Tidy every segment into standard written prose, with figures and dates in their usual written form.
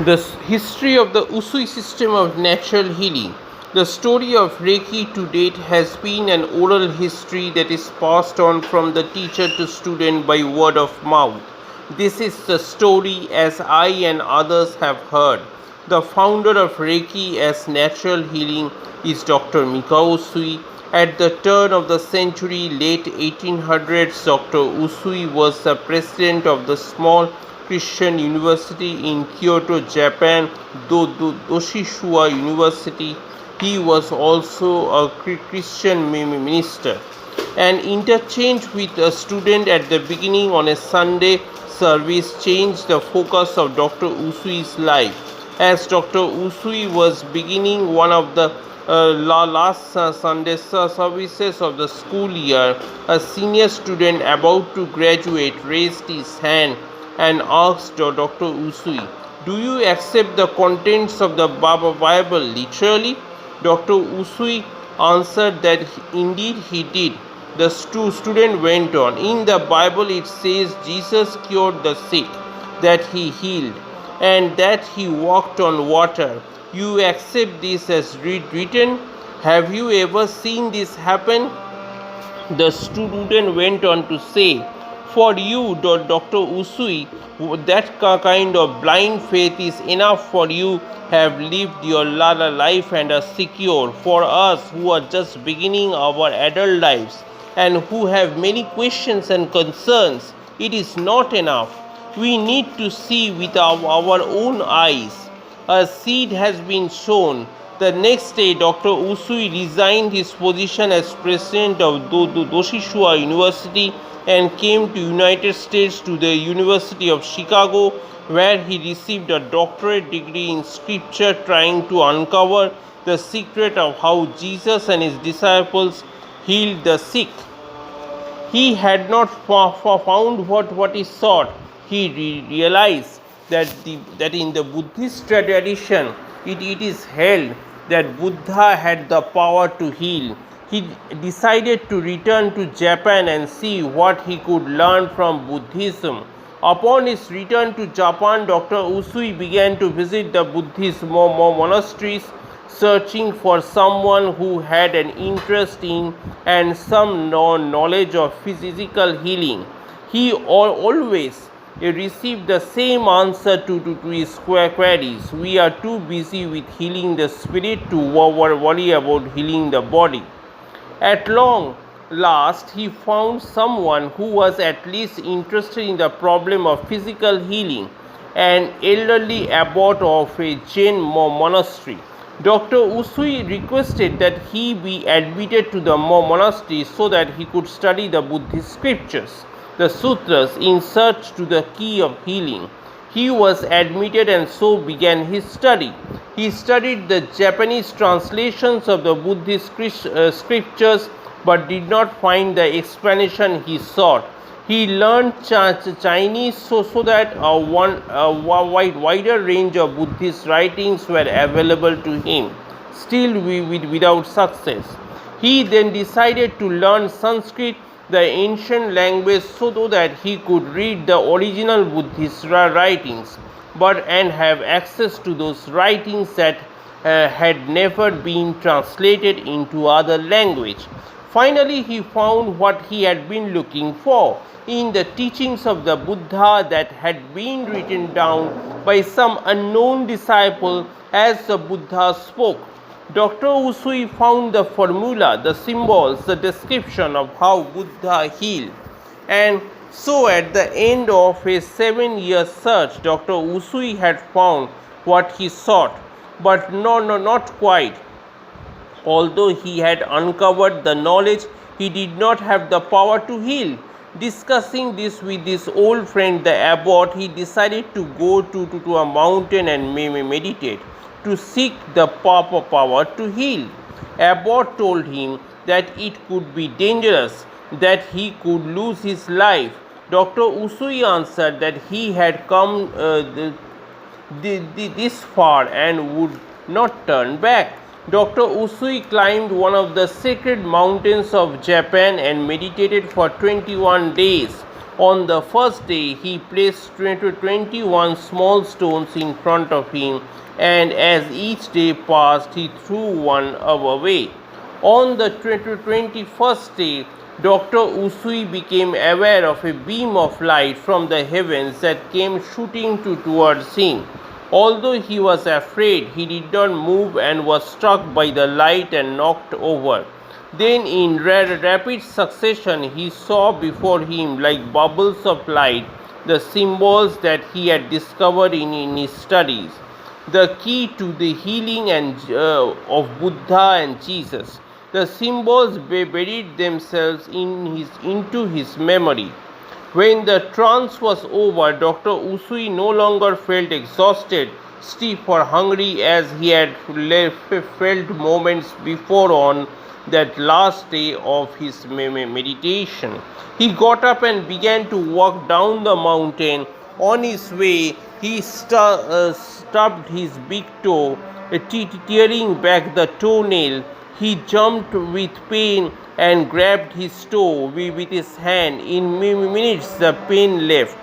The history of the Usui system of natural healing. The story of Reiki to date has been an oral history that is passed on from the teacher to student by word of mouth. This is the story as I and others have heard. The founder of Reiki as natural healing is Dr. Mikao Usui. At the turn of the century, late 1800s, Dr. Usui was the president of the small Christian University in Kyoto, Japan, Doshishua University. He was also a Christian minister. An interchange with a student at the beginning on a Sunday service changed the focus of Dr. Usui's life. As Dr. Usui was beginning one of the last Sunday services of the school year, a senior student about to graduate raised his hand and asked Dr. Usui, "Do you accept the contents of the Bible literally?" Dr. Usui answered that indeed he did. The student went on, "In the Bible it says Jesus cured the sick, that he healed, and that he walked on water. You accept this as written? Have you ever seen this happen?" The student went on to say, "For you, Dr. Usui, that kind of blind faith is enough. For you have lived your life and are secure. For us who are just beginning our adult lives and who have many questions and concerns, it is not enough. We need to see with our own eyes. A seed has been sown." The next day, Dr. Usui resigned his position as president of Doshishua University and came to United States to the University of Chicago, where he received a doctorate degree in scripture, trying to uncover the secret of how Jesus and his disciples healed the sick. He had not found what he sought. He realized that in the Buddhist tradition, it is held that Buddha had the power to heal. He decided to return to Japan and see what he could learn from Buddhism. Upon his return to Japan, Dr. Usui began to visit the Buddhist monasteries, searching for someone who had an interest in and some knowledge of physical healing. He always received the same answer to his queries: "We are too busy with healing the spirit to worry about healing the body." At long last, he found someone who was at least interested in the problem of physical healing, an elderly abbot of a Jain monastery. Dr. Usui requested that he be admitted to the monastery so that he could study the Buddhist scriptures, the sutras, in search to the key of healing. He was admitted and so began his study. He studied the Japanese translations of the Buddhist scriptures but did not find the explanation he sought. He learned Chinese so that a wider range of Buddhist writings were available to him, still without success. He then decided to learn Sanskrit, the ancient language, so that he could read the original Buddhist writings and have access to those writings that had never been translated into other language. Finally, he found what he had been looking for in the teachings of the Buddha that had been written down by some unknown disciple as the Buddha spoke. Dr. Usui found the formula, the symbols, the description of how Buddha healed. And so at the end of a 7-year search, Dr. Usui had found what he sought, but not quite. Although he had uncovered the knowledge, he did not have the power to heal. Discussing this with his old friend the abbot, he decided to go to a mountain and meditate, to seek the power to heal. Abbot told him that it could be dangerous, that he could lose his life. Dr. Usui answered that he had come this far and would not turn back. Dr. Usui climbed one of the sacred mountains of Japan and meditated for 21 days. On the first day, he placed 21 small stones in front of him, and as each day passed, he threw one away. On the 21st day, Dr. Usui became aware of a beam of light from the heavens that came shooting towards him. Although he was afraid, he did not move and was struck by the light and knocked over. Then, in rapid succession, he saw before him, like bubbles of light, the symbols that he had discovered in his studies, the key to the healing of Buddha and Jesus. The symbols buried themselves into his memory. When the trance was over, Dr. Usui no longer felt exhausted, stiff, or hungry as he had felt moments before on that last day of his meditation. He got up and began to walk down the mountain. On his way, he stubbed his big toe, tearing back the toenail. He jumped with pain and grabbed his toe with his hand. In minutes, the pain left.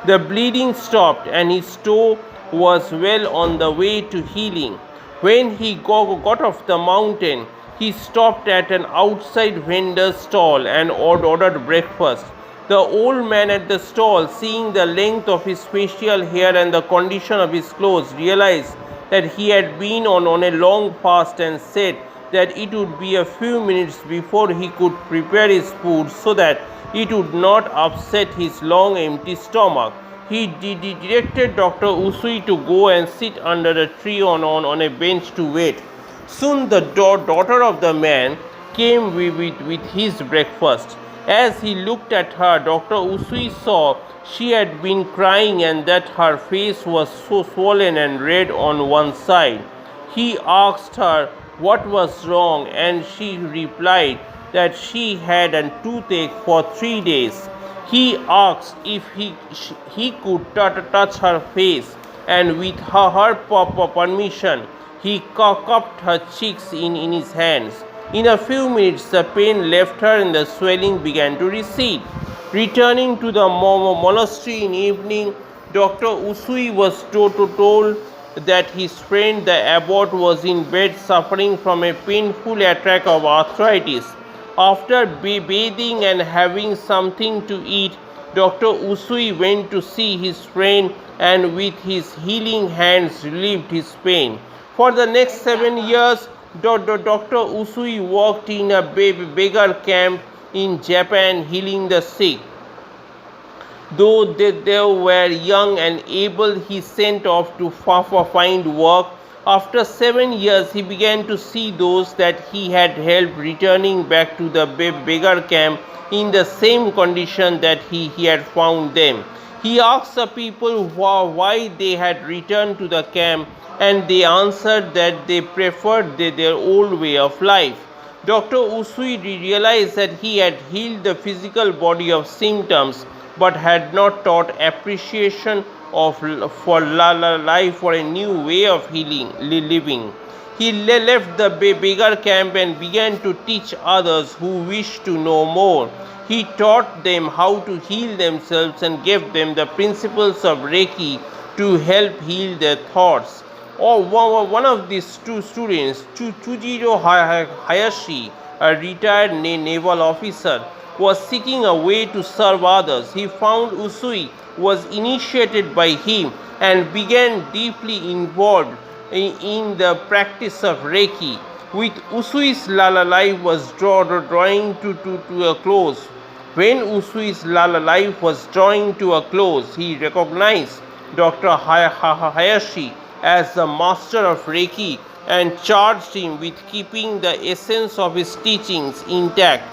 The bleeding stopped, and his toe was well on the way to healing. When he got off the mountain, he stopped at an outside vendor's stall and ordered breakfast. The old man at the stall, seeing the length of his facial hair and the condition of his clothes, realized that he had been on a long fast and said that it would be a few minutes before he could prepare his food so that it would not upset his long empty stomach. He directed Dr. Usui to go and sit under a tree on a bench to wait. Soon the daughter of the man came with his breakfast. As he looked at her, Dr. Usui saw she had been crying and that her face was so swollen and red on one side. He asked her what was wrong, and she replied that she had a toothache for 3 days. He asked if he could touch her face, and with her permission, he cupped her cheeks in his hands. In a few minutes, the pain left her and the swelling began to recede. Returning to the monastery in evening, Dr. Usui was told that his friend the abbot was in bed suffering from a painful attack of arthritis. After bathing and having something to eat, Dr. Usui went to see his friend and with his healing hands relieved his pain. For the next 7 years, Dr. Usui worked in a beggar camp in Japan, healing the sick. Though they were young and able, he sent off to find work. After 7 years, he began to see those that he had helped returning back to the beggar camp in the same condition that he had found them. He asked the people why they had returned to the camp, and they answered that they preferred their old way of life. Dr. Usui realized that he had healed the physical body of symptoms, but had not taught appreciation for life, for a new way of living. He left the beggar camp and began to teach others who wished to know more. He taught them how to heal themselves and gave them the principles of reiki to help heal their thoughts. One of these two students, Chujiro Hayashi, a retired naval officer, was seeking a way to serve others. He found Usui was initiated by him and began deeply involved in the practice of reiki. With Usui's life was drawing to a close. When Usui's life was drawing to a close, he recognized Dr. Hayashi as the master of reiki and charged him with keeping the essence of his teachings intact.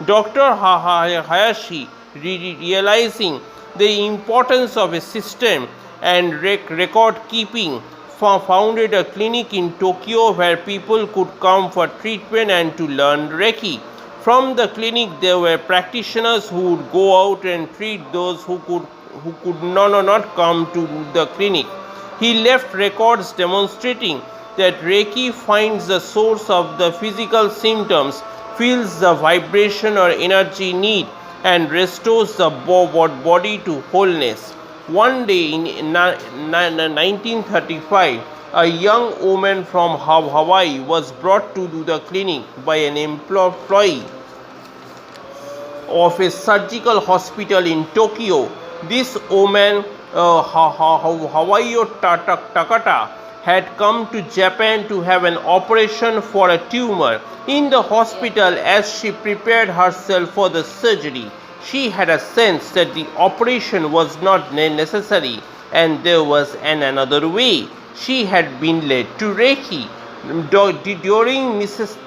Dr. Hayashi, realizing the importance of a system and record keeping, founded a clinic in Tokyo where people could come for treatment and to learn reiki. From the clinic, there were practitioners who would go out and treat those who could not come to the clinic. He left records demonstrating that reiki finds the source of the physical symptoms, feels the vibration or energy need, and restores the body to wholeness. One day in 1935, a young woman from Hawaii was brought to the clinic by an employee of a surgical hospital in Tokyo. This woman, Hawaii Takata, had come to Japan to have an operation for a tumor. In the hospital, as she prepared herself for the surgery, she had a sense that the operation was not necessary and there was another way. She had been led to Reiki. During Mrs.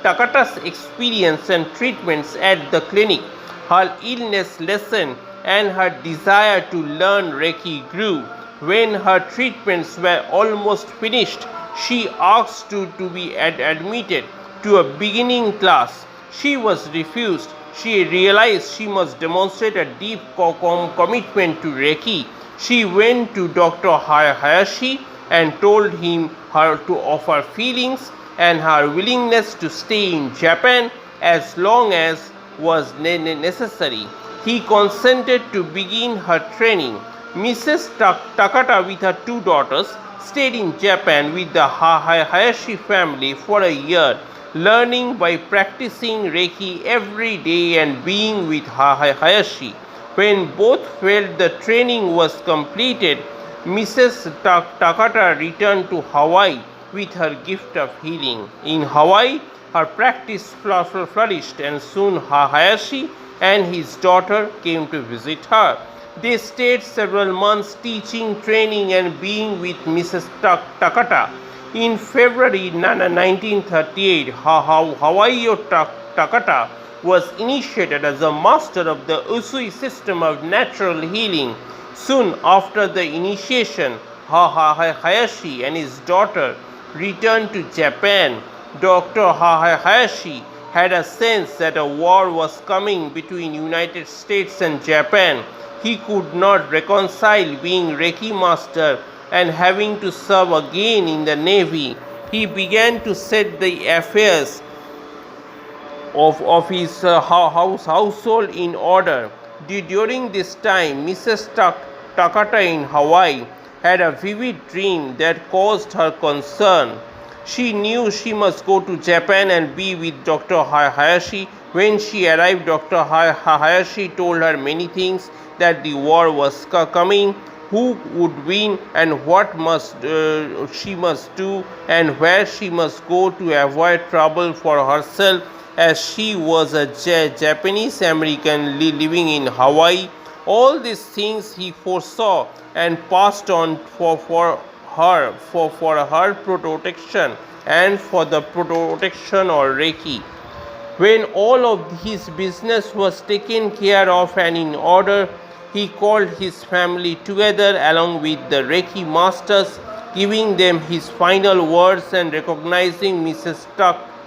Takata's experience and treatments at the clinic, her illness lessened and her desire to learn Reiki grew. When her treatments were almost finished, she asked to be admitted to a beginning class. She was refused. She realized she must demonstrate a deep commitment to Reiki. She went to Dr. Hayashi and told him of her feelings and her willingness to stay in Japan as long as was necessary. He consented to begin her training. Mrs. Takata, with her two daughters, stayed in Japan with the Hayashi family for a year, learning by practicing Reiki every day and being with Hayashi. When both felt the training was completed, Mrs. Takata returned to Hawaii with her gift of healing. In Hawaii, her practice flourished, and soon Hayashi and his daughter came to visit her. They stayed several months teaching, training, and being with Mrs. Takata. In February 1938, Hawaii Takata was initiated as a master of the Usui System of natural healing. Soon after the initiation, Hayashi and his daughter returned to Japan. Dr. Hayashi had a sense that a war was coming between United States and Japan. He could not reconcile being Reiki master and having to serve again in the Navy. He began to set the affairs of his household in order. During this time, Mrs. Takata in Hawaii had a vivid dream that caused her concern. She knew she must go to Japan and be with Dr. Hayashi. When she arrived, Dr. Hayashi told her many things, that the war was coming, who would win, and what she must do, and where she must go to avoid trouble for herself, as she was a Japanese American living in Hawaii. All these things he foresaw and passed on for her protection and for the protection or Reiki. When all of his business was taken care of and in order, he called his family together along with the Reiki masters, giving them his final words and recognizing Mrs.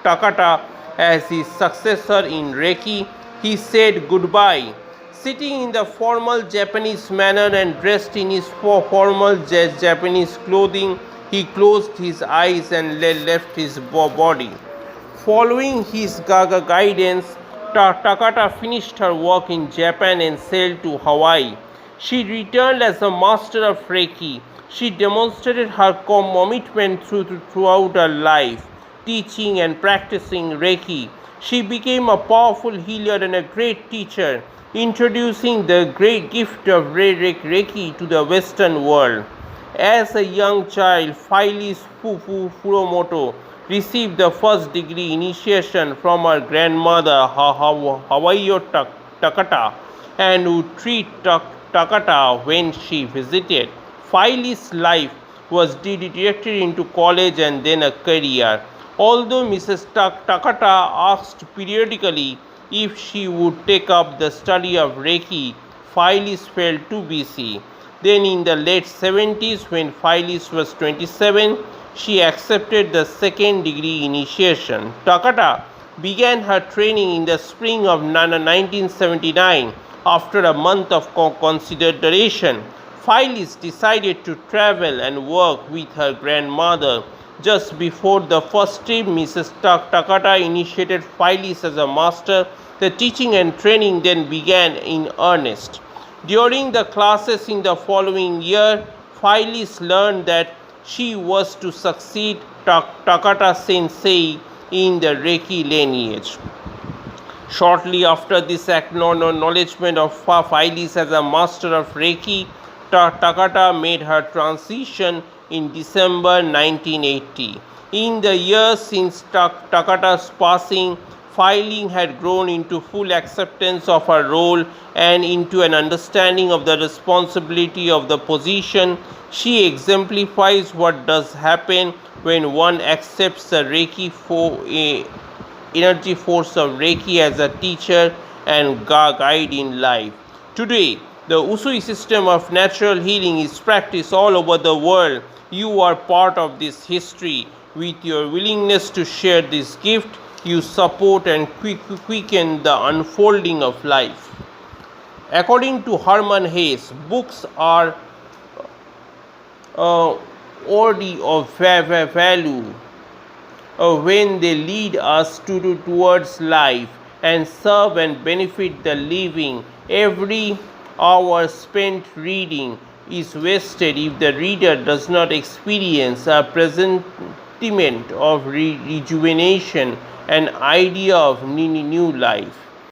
Takata as his successor in Reiki. He said goodbye. Sitting in the formal Japanese manner and dressed in his formal Japanese clothing, he closed his eyes and left his body. Following his guidance, Takata finished her work in Japan and sailed to Hawaii. She returned as a master of Reiki. She demonstrated her commitment throughout her life, teaching and practicing Reiki. She became a powerful healer and a great teacher, introducing the great gift of Reiki to the Western world. As a young child, Phyllis Furumoto received the first degree initiation from her grandmother Hawaii Takata, and would treat Takata when she visited. Phyllis' life was directed into college and then a career. Although Mrs. Takata asked periodically if she would take up the study of Reiki, Phyllis felt too busy. Then in the late 70s, when Phyllis was 27, she accepted the second degree initiation. Takata began her training in the spring of 1979. After a month of consideration, Phyllis decided to travel and work with her grandmother. Just before the first trip, Mrs. Takata initiated Phyllis as a master The teaching and training then began in earnest. During the classes in the following year, Phyllis learned that she was to succeed Takata Sensei in the Reiki lineage. Shortly after this acknowledgement of Phyllis as a master of Reiki, Takata made her transition in December 1980. In the years since Takata's passing, Phyllis had grown into full acceptance of her role and into an understanding of the responsibility of the position. She exemplifies what does happen when one accepts the energy force of Reiki as a teacher and guide in life. Today, the Usui system of natural healing is practiced all over the world. You are part of this history. With your willingness to share this gift, you support and quicken the unfolding of life. According to Herman Hesse, books are worthy of value when they lead us towards life and serve and benefit the living. Every hour spent reading is wasted if the reader does not experience a presentiment of rejuvenation, an idea of new life.